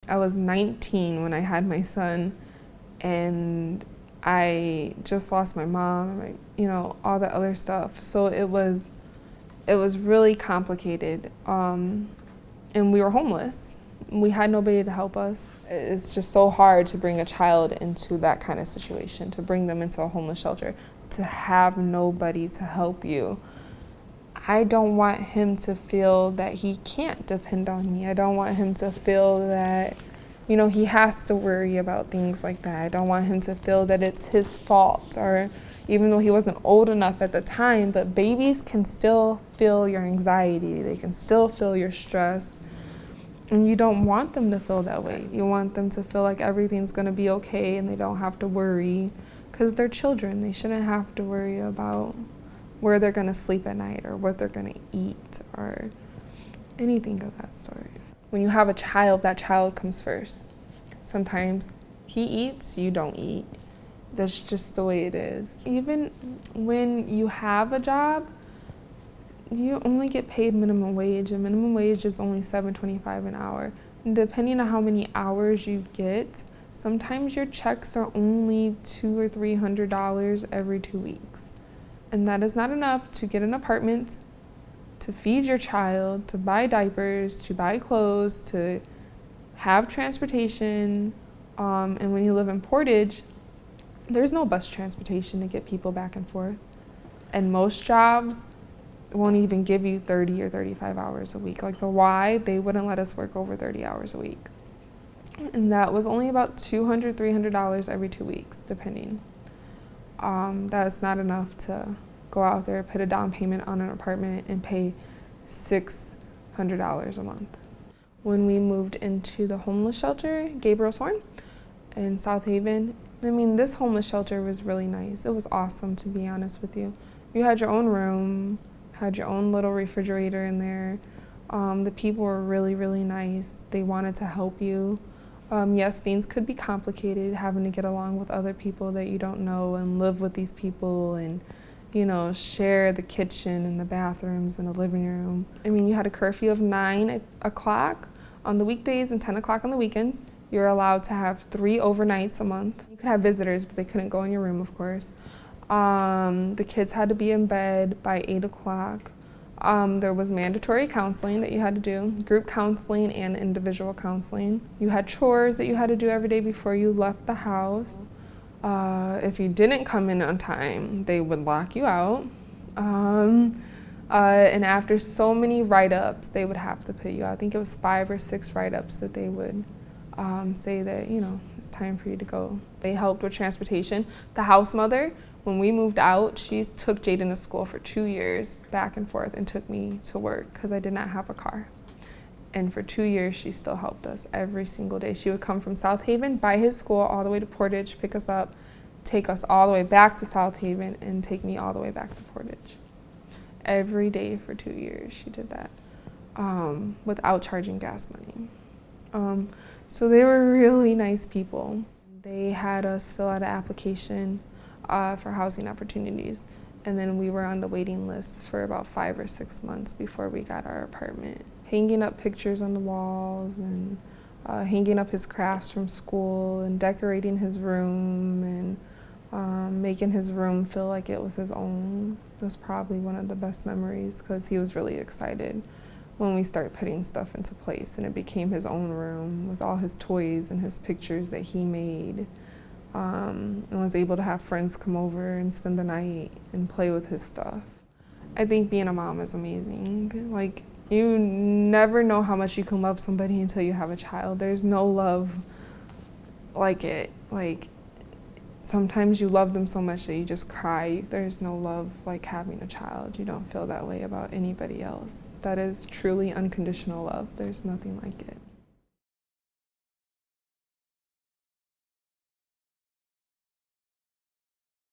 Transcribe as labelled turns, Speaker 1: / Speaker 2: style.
Speaker 1: I was 19 when I had my son, and I just lost my mom, and all the other stuff. So it was really complicated, and we were homeless. We had nobody to help us. It's just so hard to bring a child into that kind of situation, to bring them into a homeless shelter, to have nobody to help you. I don't want him to feel that he can't depend on me. I don't want him to feel that, he has to worry about things like that. I don't want him to feel that it's his fault, or even though he wasn't old enough at the time, but babies can still feel your anxiety. They can still feel your stress. And you don't want them to feel that way. You want them to feel like everything's gonna be okay and they don't have to worry, because they're children. They shouldn't have to worry about where they're gonna sleep at night or what they're gonna eat or anything of that sort. When you have a child, that child comes first. Sometimes he eats, you don't eat. That's just the way it is. Even when you have a job, you only get paid minimum wage, and minimum wage is only $7.25 an hour. And depending on how many hours you get, sometimes your checks are only $200 or $300 every 2 weeks. And that is not enough to get an apartment, to feed your child, to buy diapers, to buy clothes, to have transportation. And when you live in Portage, there's no bus transportation to get people back and forth. And most jobs won't even give you 30 or 35 hours a week. Like the Y, they wouldn't let us work over 30 hours a week. And that was only about $200, $300 every 2 weeks, depending. That's not enough to go out there, put a down payment on an apartment, and pay $600 a month. When we moved into the homeless shelter, Gabriel's Horn, in South Haven, this homeless shelter was really nice. It was awesome, to be honest with you. You had your own room, had your own little refrigerator in there. The people were really, really nice. They wanted to help you. Yes, things could be complicated, having to get along with other people that you don't know and live with these people and, share the kitchen and the bathrooms and the living room. You had a curfew of 9 o'clock on the weekdays and 10 o'clock on the weekends. You're allowed to have 3 overnights a month. You could have visitors, but they couldn't go in your room, of course. The kids had to be in bed by 8 o'clock. There was mandatory counseling that you had to do, group counseling and individual counseling. You had chores that you had to do every day before you left the house. If you didn't come in on time, they would lock you out. And after so many write-ups, they would have to put you out. I think it was 5 or 6 write-ups that they would say that, it's time for you to go. They helped with transportation. The house mother, when we moved out, she took Jaden to school for 2 years, back and forth, and took me to work because I did not have a car. And for 2 years, she still helped us every single day. She would come from South Haven, by his school, all the way to Portage, pick us up, take us all the way back to South Haven, and take me all the way back to Portage. Every day for 2 years, she did that without charging gas money. So they were really nice people. They had us fill out an application for housing opportunities. And then we were on the waiting list for about 5 or 6 months before we got our apartment. Hanging up pictures on the walls and hanging up his crafts from school and decorating his room and making his room feel like it was his own was probably one of the best memories, because he was really excited when we started putting stuff into place and it became his own room with all his toys and his pictures that he made. And was able to have friends come over and spend the night and play with his stuff. I think being a mom is amazing. Like, you never know how much you can love somebody until you have a child. There's no love like it. Like, sometimes you love them so much that you just cry. There's no love like having a child. You don't feel that way about anybody else. That is truly unconditional love. There's nothing like it.